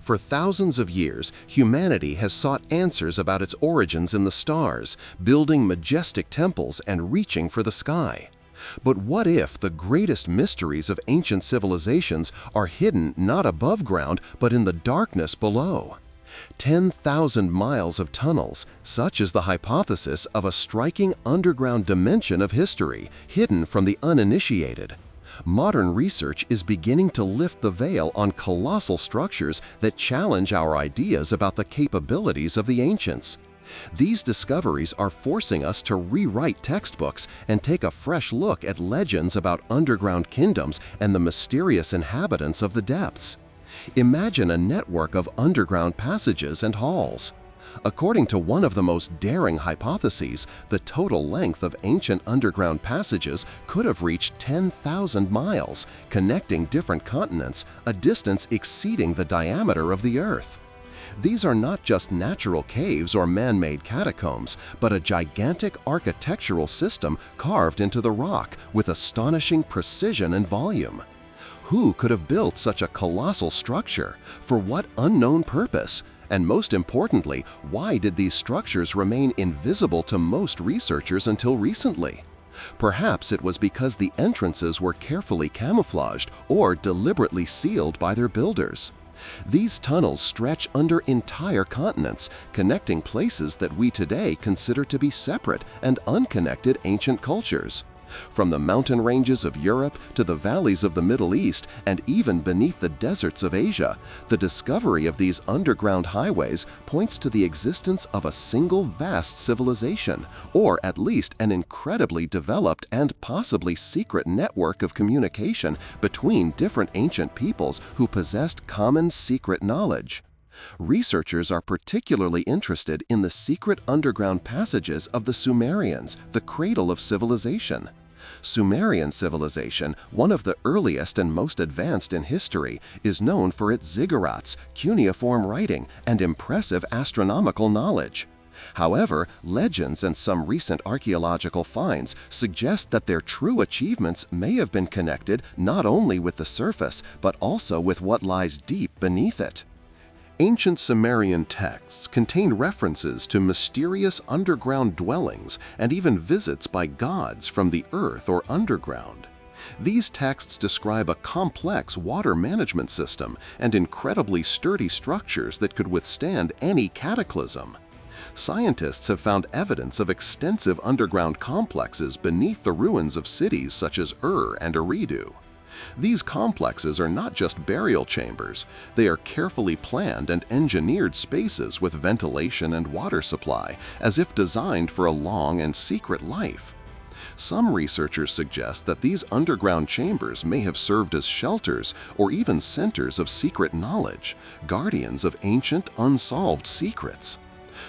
For thousands of years, humanity has sought answers about its origins in the stars, building majestic temples and reaching for the sky. But what if the greatest mysteries of ancient civilizations are hidden not above ground but in the darkness below? 10,000 miles of tunnels, such is the hypothesis of a striking underground dimension of history, hidden from the uninitiated. Modern research is beginning to lift the veil on colossal structures that challenge our ideas about the capabilities of the ancients. These discoveries are forcing us to rewrite textbooks and take a fresh look at legends about underground kingdoms and the mysterious inhabitants of the depths. Imagine a network of underground passages and halls. According to one of the most daring hypotheses, the total length of ancient underground passages could have reached 10,000 miles, connecting different continents, a distance exceeding the diameter of the Earth. These are not just natural caves or man-made catacombs, but a gigantic architectural system carved into the rock with astonishing precision and volume. Who could have built such a colossal structure? For what unknown purpose? And most importantly, why did these structures remain invisible to most researchers until recently? Perhaps it was because the entrances were carefully camouflaged or deliberately sealed by their builders. These tunnels stretch under entire continents, connecting places that we today consider to be separate and unconnected ancient cultures. From the mountain ranges of Europe to the valleys of the Middle East and even beneath the deserts of Asia, the discovery of these underground highways points to the existence of a single vast civilization, or at least an incredibly developed and possibly secret network of communication between different ancient peoples who possessed common secret knowledge. Researchers are particularly interested in the secret underground passages of the Sumerians, the cradle of civilization. Sumerian civilization, one of the earliest and most advanced in history, is known for its ziggurats, cuneiform writing, and impressive astronomical knowledge. However, legends and some recent archaeological finds suggest that their true achievements may have been connected not only with the surface, but also with what lies deep beneath it. Ancient Sumerian texts contain references to mysterious underground dwellings and even visits by gods from the earth or underground. These texts describe a complex water management system and incredibly sturdy structures that could withstand any cataclysm. Scientists have found evidence of extensive underground complexes beneath the ruins of cities such as Ur and Eridu. These complexes are not just burial chambers, they are carefully planned and engineered spaces with ventilation and water supply, as if designed for a long and secret life. Some researchers suggest that these underground chambers may have served as shelters or even centers of secret knowledge, guardians of ancient, unsolved secrets.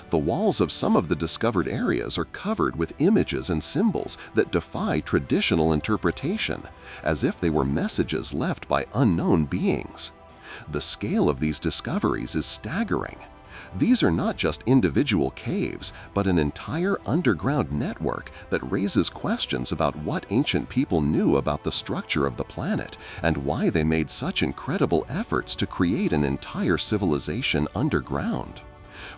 The walls of some of the discovered areas are covered with images and symbols that defy traditional interpretation, as if they were messages left by unknown beings. The scale of these discoveries is staggering. These are not just individual caves, but an entire underground network that raises questions about what ancient people knew about the structure of the planet and why they made such incredible efforts to create an entire civilization underground.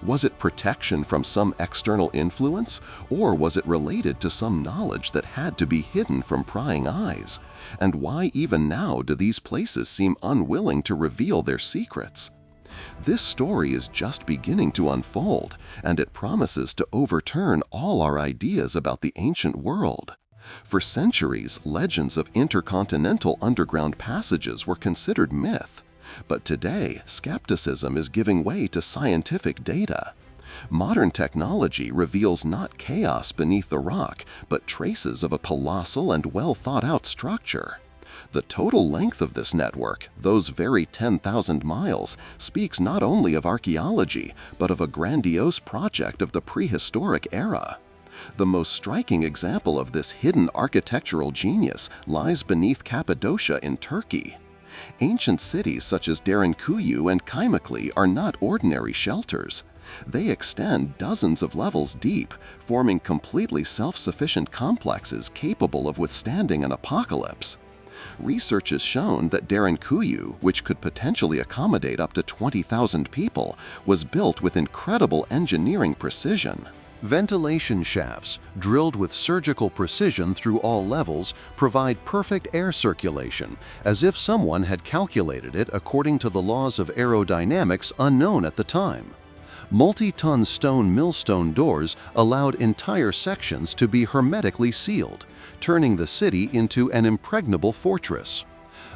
Was it protection from some external influence, or was it related to some knowledge that had to be hidden from prying eyes? And why even now do these places seem unwilling to reveal their secrets? This story is just beginning to unfold, and it promises to overturn all our ideas about the ancient world. For centuries, legends of intercontinental underground passages were considered myth. But today, skepticism is giving way to scientific data. Modern technology reveals not chaos beneath the rock, but traces of a colossal and well-thought-out structure. The total length of this network, those very 10,000 miles, speaks not only of archaeology, but of a grandiose project of the prehistoric era. The most striking example of this hidden architectural genius lies beneath Cappadocia in Turkey. Ancient cities such as Derinkuyu and Kaymakli are not ordinary shelters. They extend dozens of levels deep, forming completely self-sufficient complexes capable of withstanding an apocalypse. Research has shown that Derinkuyu, which could potentially accommodate up to 20,000 people, was built with incredible engineering precision. Ventilation shafts, drilled with surgical precision through all levels, provide perfect air circulation, as if someone had calculated it according to the laws of aerodynamics unknown at the time. Multi-ton stone millstone doors allowed entire sections to be hermetically sealed, turning the city into an impregnable fortress.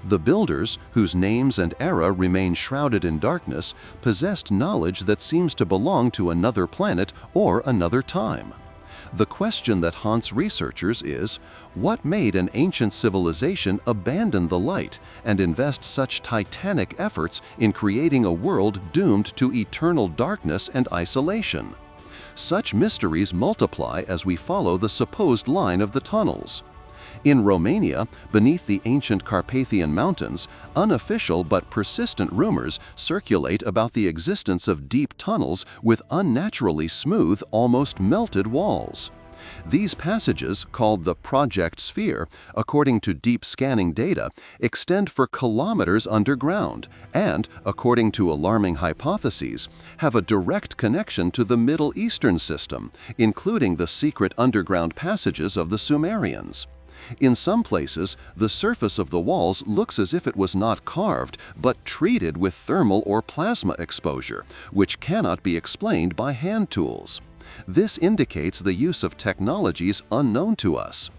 The builders, whose names and era remain shrouded in darkness, possessed knowledge that seems to belong to another planet or another time. The question that haunts researchers is, what made an ancient civilization abandon the light and invest such titanic efforts in creating a world doomed to eternal darkness and isolation? Such mysteries multiply as we follow the supposed line of the tunnels. In Romania, beneath the ancient Carpathian Mountains, unofficial but persistent rumors circulate about the existence of deep tunnels with unnaturally smooth, almost melted walls. These passages, called the Project Sphere, according to deep scanning data, extend for kilometers underground and, according to alarming hypotheses, have a direct connection to the Middle Eastern system, including the secret underground passages of the Sumerians. In some places, the surface of the walls looks as if it was not carved, but treated with thermal or plasma exposure, which cannot be explained by hand tools. This indicates the use of technologies unknown to us.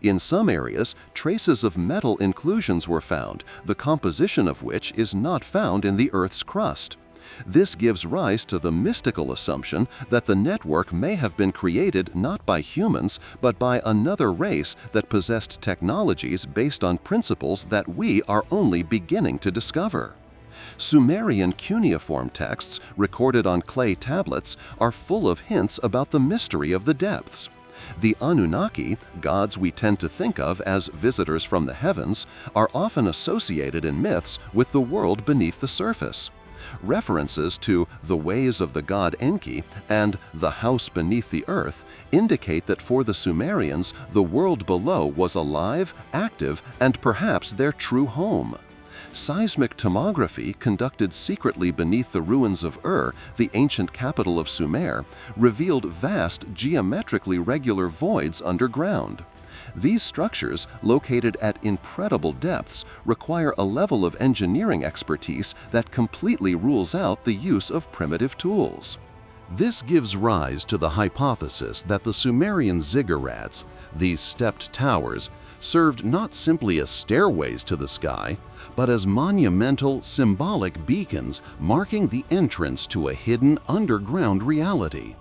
In some areas, traces of metal inclusions were found, the composition of which is not found in the Earth's crust. This gives rise to the mystical assumption that the network may have been created not by humans, but by another race that possessed technologies based on principles that we are only beginning to discover. Sumerian cuneiform texts recorded on clay tablets are full of hints about the mystery of the depths. The Anunnaki, gods we tend to think of as visitors from the heavens, are often associated in myths with the world beneath the surface. References to the ways of the god Enki and the house beneath the earth indicate that for the Sumerians, the world below was alive, active, and perhaps their true home. Seismic tomography conducted secretly beneath the ruins of Ur, the ancient capital of Sumer, revealed vast, geometrically regular voids underground. These structures, located at incredible depths, require a level of engineering expertise that completely rules out the use of primitive tools. This gives rise to the hypothesis that the Sumerian ziggurats, these stepped towers, served not simply as stairways to the sky, but as monumental, symbolic beacons marking the entrance to a hidden underground reality.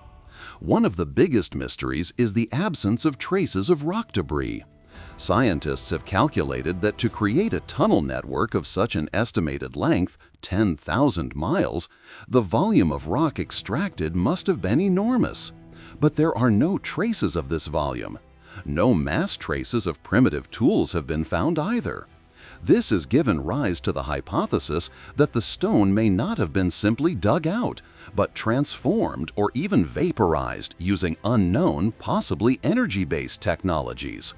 One of the biggest mysteries is the absence of traces of rock debris. Scientists have calculated that to create a tunnel network of such an estimated length, 10,000 miles, the volume of rock extracted must have been enormous. But there are no traces of this volume. No mass traces of primitive tools have been found either. This has given rise to the hypothesis that the stone may not have been simply dug out, but transformed or even vaporized using unknown, possibly energy-based technologies.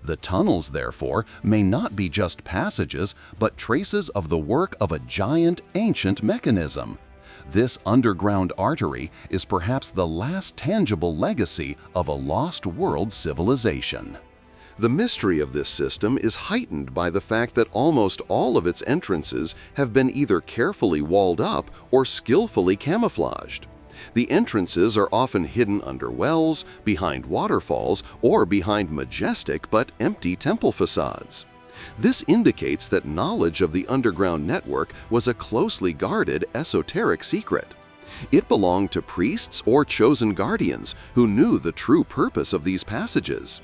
The tunnels, therefore, may not be just passages, but traces of the work of a giant, ancient mechanism. This underground artery is perhaps the last tangible legacy of a lost world civilization. The mystery of this system is heightened by the fact that almost all of its entrances have been either carefully walled up or skillfully camouflaged. The entrances are often hidden under wells, behind waterfalls, or behind majestic but empty temple facades. This indicates that knowledge of the underground network was a closely guarded esoteric secret. It belonged to priests or chosen guardians who knew the true purpose of these passages.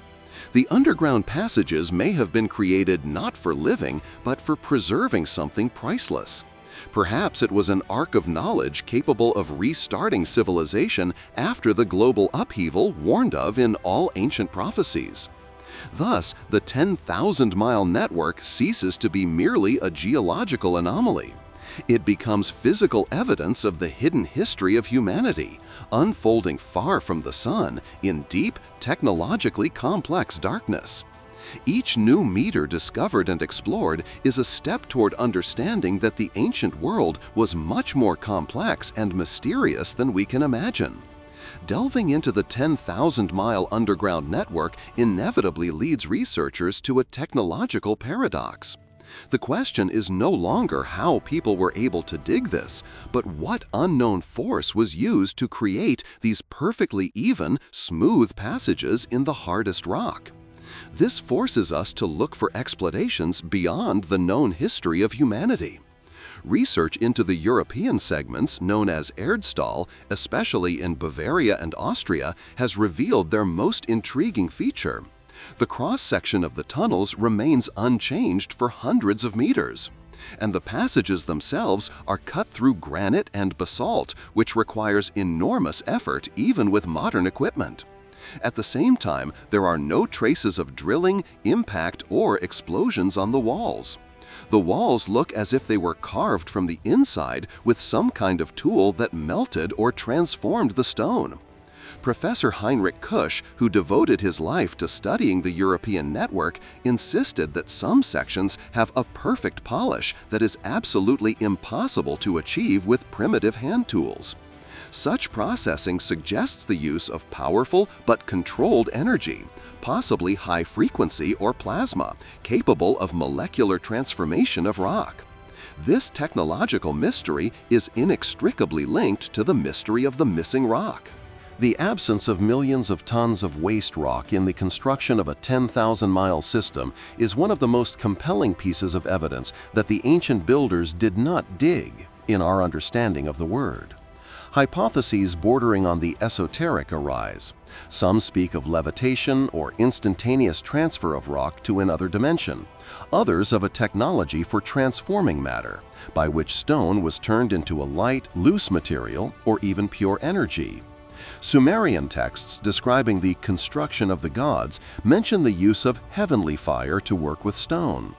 The underground passages may have been created not for living, but for preserving something priceless. Perhaps it was an ark of knowledge capable of restarting civilization after the global upheaval warned of in all ancient prophecies. Thus, the 10,000-mile network ceases to be merely a geological anomaly. It becomes physical evidence of the hidden history of humanity, unfolding far from the sun in deep, technologically complex darkness. Each new meter discovered and explored is a step toward understanding that the ancient world was much more complex and mysterious than we can imagine. Delving into the 10,000-mile underground network inevitably leads researchers to a technological paradox. The question is no longer how people were able to dig this, but what unknown force was used to create these perfectly even, smooth passages in the hardest rock. This forces us to look for explanations beyond the known history of humanity. Research into the European segments, known as Erdstall, especially in Bavaria and Austria, has revealed their most intriguing feature. The cross-section of the tunnels remains unchanged for hundreds of meters, and the passages themselves are cut through granite and basalt, which requires enormous effort even with modern equipment. At the same time, there are no traces of drilling, impact, or explosions on the walls. The walls look as if they were carved from the inside with some kind of tool that melted or transformed the stone. Professor Heinrich Kusch, who devoted his life to studying the European network, insisted that some sections have a perfect polish that is absolutely impossible to achieve with primitive hand tools. Such processing suggests the use of powerful but controlled energy, possibly high frequency or plasma, capable of molecular transformation of rock. This technological mystery is inextricably linked to the mystery of the missing rock. The absence of millions of tons of waste rock in the construction of a 10,000-mile system is one of the most compelling pieces of evidence that the ancient builders did not dig, in our understanding of the word. Hypotheses bordering on the esoteric arise. Some speak of levitation or instantaneous transfer of rock to another dimension. Others of a technology for transforming matter, by which stone was turned into a light, loose material or even pure energy. Sumerian texts describing the construction of the gods mention the use of heavenly fire to work with stone.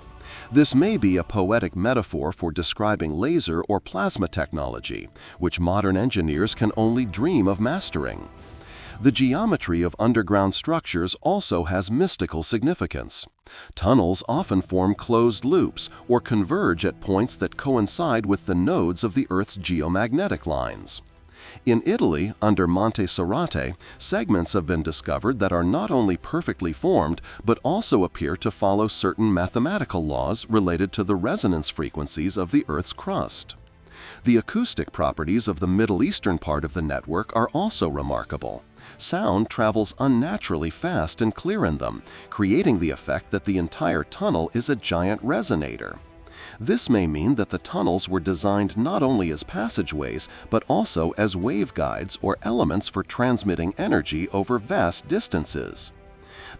This may be a poetic metaphor for describing laser or plasma technology, which modern engineers can only dream of mastering. The geometry of underground structures also has mystical significance. Tunnels often form closed loops or converge at points that coincide with the nodes of the Earth's geomagnetic lines. In Italy, under Monte Serrate, segments have been discovered that are not only perfectly formed, but also appear to follow certain mathematical laws related to the resonance frequencies of the Earth's crust. The acoustic properties of the Middle Eastern part of the network are also remarkable. Sound travels unnaturally fast and clear in them, creating the effect that the entire tunnel is a giant resonator. This may mean that the tunnels were designed not only as passageways, but also as waveguides or elements for transmitting energy over vast distances.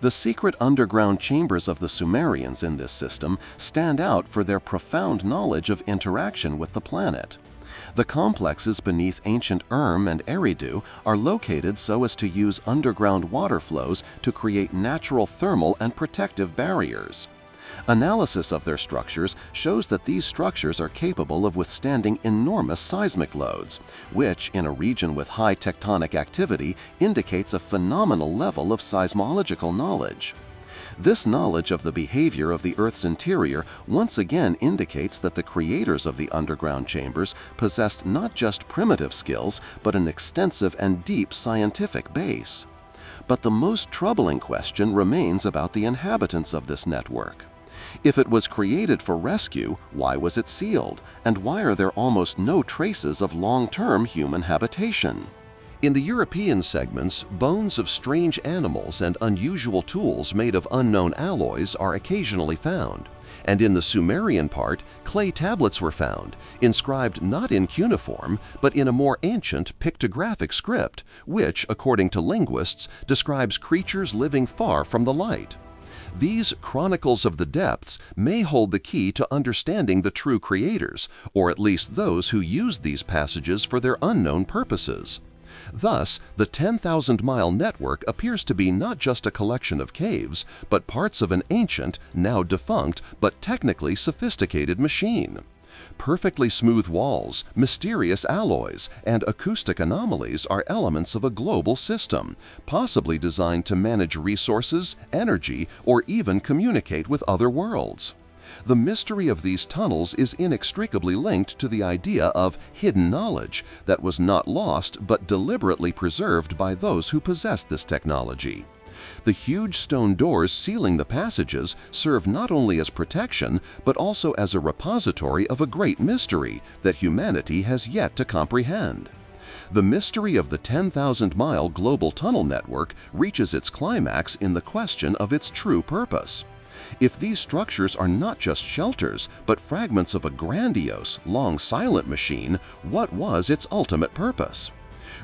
The secret underground chambers of the Sumerians in this system stand out for their profound knowledge of interaction with the planet. The complexes beneath ancient and Eridu are located so as to use underground water flows to create natural thermal and protective barriers. Analysis of their structures shows that these structures are capable of withstanding enormous seismic loads, which, in a region with high tectonic activity, indicates a phenomenal level of seismological knowledge. This knowledge of the behavior of the Earth's interior once again indicates that the creators of the underground chambers possessed not just primitive skills, but an extensive and deep scientific base. But the most troubling question remains about the inhabitants of this network. If it was created for rescue, why was it sealed? And why are there almost no traces of long-term human habitation? In the European segments, bones of strange animals and unusual tools made of unknown alloys are occasionally found. And in the Sumerian part, clay tablets were found, inscribed not in cuneiform, but in a more ancient pictographic script, which, according to linguists, describes creatures living far from the light. These chronicles of the depths may hold the key to understanding the true creators, or at least those who used these passages for their unknown purposes. Thus, the 10,000-mile network appears to be not just a collection of caves, but parts of an ancient, now defunct, but technically sophisticated machine. Perfectly smooth walls, mysterious alloys, and acoustic anomalies are elements of a global system, possibly designed to manage resources, energy, or even communicate with other worlds. The mystery of these tunnels is inextricably linked to the idea of hidden knowledge that was not lost but deliberately preserved by those who possessed this technology. The huge stone doors sealing the passages serve not only as protection, but also as a repository of a great mystery that humanity has yet to comprehend. The mystery of the 10,000-mile global tunnel network reaches its climax in the question of its true purpose. If these structures are not just shelters, but fragments of a grandiose, long silent machine, what was its ultimate purpose?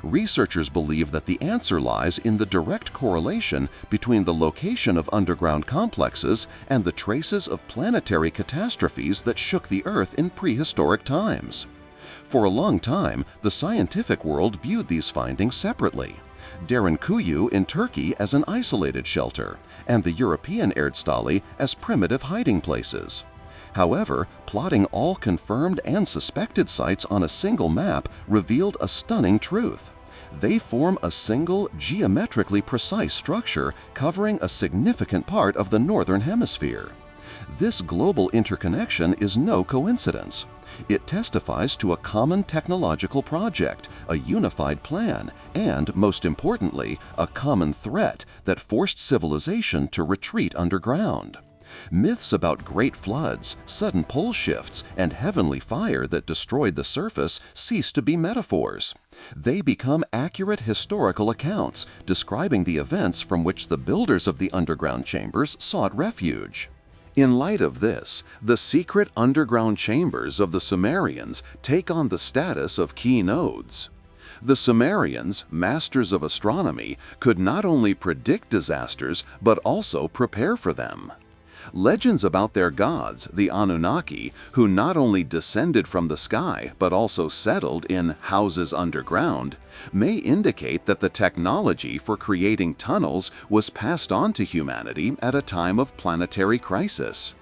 Researchers believe that the answer lies in the direct correlation between the location of underground complexes and the traces of planetary catastrophes that shook the Earth in prehistoric times. For a long time, the scientific world viewed these findings separately. Derinkuyu in Turkey as an isolated shelter, and the European Erdstali as primitive hiding places. However, plotting all confirmed and suspected sites on a single map revealed a stunning truth. They form a single, geometrically precise structure covering a significant part of the northern hemisphere. This global interconnection is no coincidence. It testifies to a common technological project, a unified plan, and, most importantly, a common threat that forced civilization to retreat underground. Myths about great floods, sudden pole shifts, and heavenly fire that destroyed the surface cease to be metaphors. They become accurate historical accounts describing the events from which the builders of the underground chambers sought refuge. In light of this, the secret underground chambers of the Sumerians take on the status of key nodes. The Sumerians, masters of astronomy, could not only predict disasters but also prepare for them. Legends about their gods, the Anunnaki, who not only descended from the sky but also settled in houses underground, may indicate that the technology for creating tunnels was passed on to humanity at a time of planetary crisis.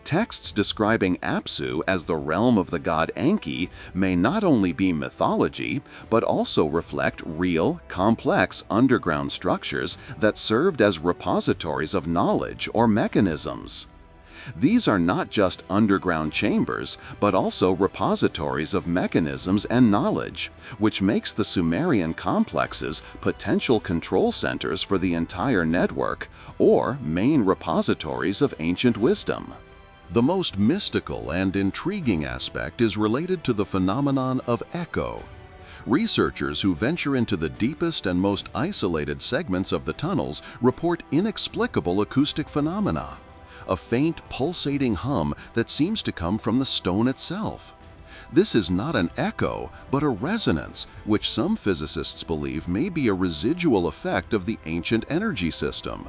Texts describing Apsu as the realm of the god Enki may not only be mythology, but also reflect real, complex underground structures that served as repositories of knowledge or mechanisms. These are not just underground chambers, but also repositories of mechanisms and knowledge, which makes the Sumerian complexes potential control centers for the entire network or main repositories of ancient wisdom. The most mystical and intriguing aspect is related to the phenomenon of echo. Researchers who venture into the deepest and most isolated segments of the tunnels report inexplicable acoustic phenomena, a faint, pulsating hum that seems to come from the stone itself. This is not an echo, but a resonance, which some physicists believe may be a residual effect of the ancient energy system.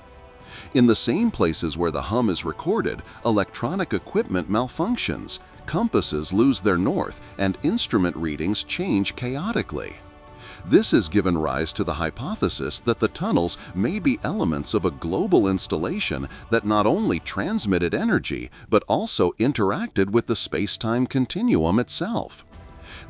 In the same places where the hum is recorded, electronic equipment malfunctions, compasses lose their north, and instrument readings change chaotically. This has given rise to the hypothesis that the tunnels may be elements of a global installation that not only transmitted energy, but also interacted with the space-time continuum itself.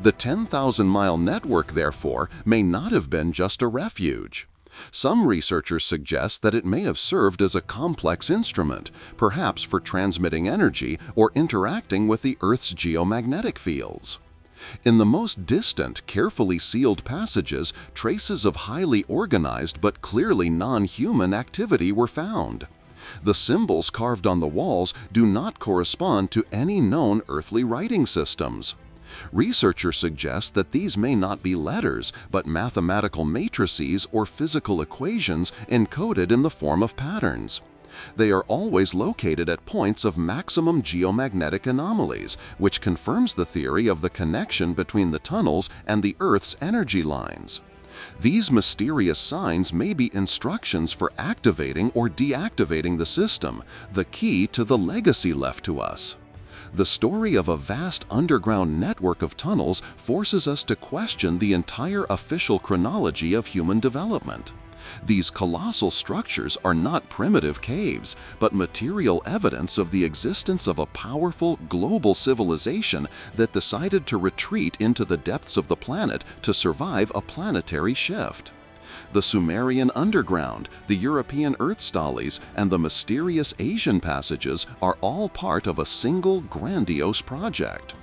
The 10,000-mile network, therefore, may not have been just a refuge. Some researchers suggest that it may have served as a complex instrument, perhaps for transmitting energy or interacting with the Earth's geomagnetic fields. In the most distant, carefully sealed passages, traces of highly organized but clearly non-human activity were found. The symbols carved on the walls do not correspond to any known earthly writing systems. Researchers suggest that these may not be letters, but mathematical matrices or physical equations encoded in the form of patterns. They are always located at points of maximum geomagnetic anomalies, which confirms the theory of the connection between the tunnels and the Earth's energy lines. These mysterious signs may be instructions for activating or deactivating the system, the key to the legacy left to us. The story of a vast underground network of tunnels forces us to question the entire official chronology of human development. These colossal structures are not primitive caves, but material evidence of the existence of a powerful global civilization that decided to retreat into the depths of the planet to survive a planetary shift. The Sumerian underground, the European earth stollies, and the mysterious Asian passages are all part of a single grandiose project.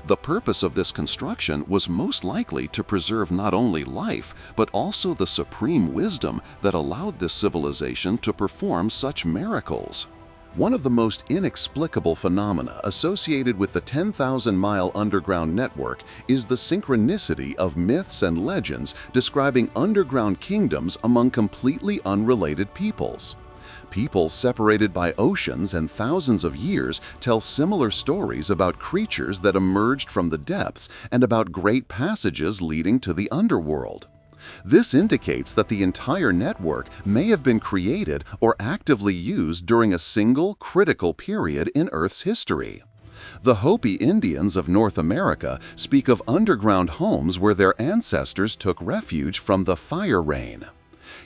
The purpose of this construction was most likely to preserve not only life, but also the supreme wisdom that allowed this civilization to perform such miracles. One of the most inexplicable phenomena associated with the 10,000-mile underground network is the synchronicity of myths and legends describing underground kingdoms among completely unrelated peoples. Peoples separated by oceans and thousands of years tell similar stories about creatures that emerged from the depths and about great passages leading to the underworld. This indicates that the entire network may have been created or actively used during a single critical period in Earth's history. The Hopi Indians of North America speak of underground homes where their ancestors took refuge from the fire rain.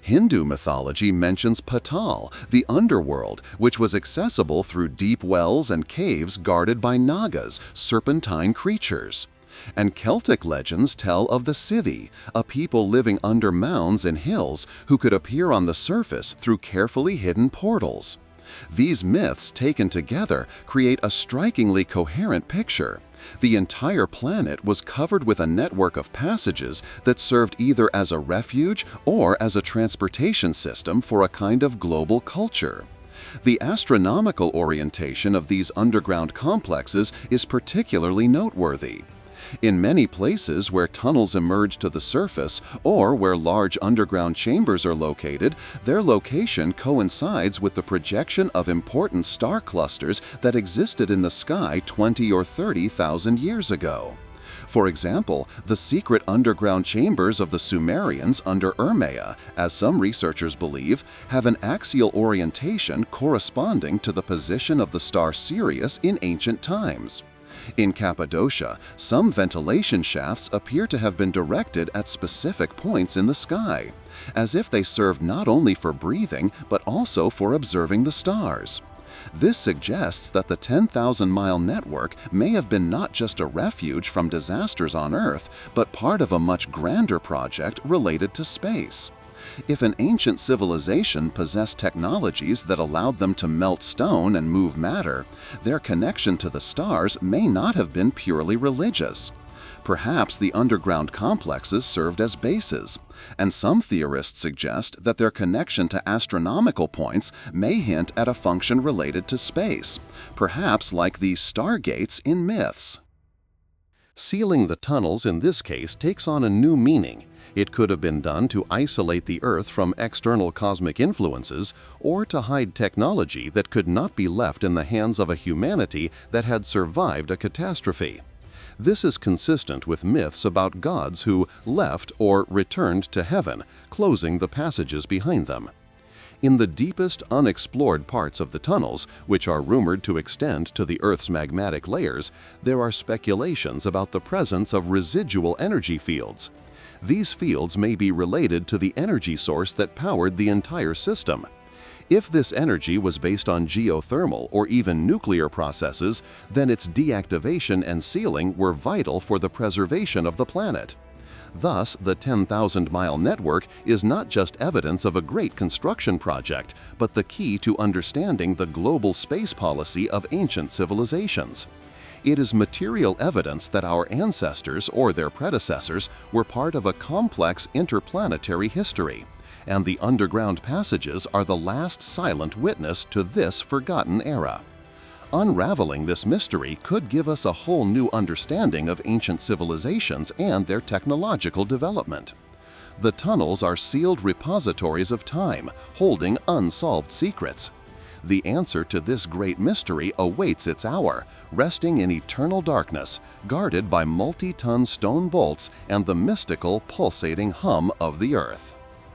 Hindu mythology mentions Patal, the underworld, which was accessible through deep wells and caves guarded by Nagas, serpentine creatures. And Celtic legends tell of the Scythi, a people living under mounds and hills who could appear on the surface through carefully hidden portals. These myths taken together create a strikingly coherent picture. The entire planet was covered with a network of passages that served either as a refuge or as a transportation system for a kind of global culture. The astronomical orientation of these underground complexes is particularly noteworthy. In many places where tunnels emerge to the surface or where large underground chambers are located, their location coincides with the projection of important star clusters that existed in the sky 20 or 30,000 years ago. For example, the secret underground chambers of the Sumerians under Urmia, as some researchers believe, have an axial orientation corresponding to the position of the star Sirius in ancient times. In Cappadocia, some ventilation shafts appear to have been directed at specific points in the sky, as if they served not only for breathing but also for observing the stars. This suggests that the 10,000-mile network may have been not just a refuge from disasters on Earth, but part of a much grander project related to space. If an ancient civilization possessed technologies that allowed them to melt stone and move matter, their connection to the stars may not have been purely religious. Perhaps the underground complexes served as bases, and some theorists suggest that their connection to astronomical points may hint at a function related to space, perhaps like the stargates in myths. Sealing the tunnels in this case takes on a new meaning. It could have been done to isolate the Earth from external cosmic influences or to hide technology that could not be left in the hands of a humanity that had survived a catastrophe. This is consistent with myths about gods who left or returned to heaven, closing the passages behind them. In the deepest unexplored parts of the tunnels, which are rumored to extend to the Earth's magmatic layers, there are speculations about the presence of residual energy fields. These fields may be related to the energy source that powered the entire system. If this energy was based on geothermal or even nuclear processes, then its deactivation and sealing were vital for the preservation of the planet. Thus, the 10,000-mile network is not just evidence of a great construction project, but the key to understanding the global space policy of ancient civilizations. It is material evidence that our ancestors or their predecessors were part of a complex interplanetary history, and the underground passages are the last silent witness to this forgotten era. Unraveling this mystery could give us a whole new understanding of ancient civilizations and their technological development. The tunnels are sealed repositories of time, holding unsolved secrets. The answer to this great mystery awaits its hour, resting in eternal darkness, guarded by multi-ton stone bolts and the mystical pulsating hum of the Earth.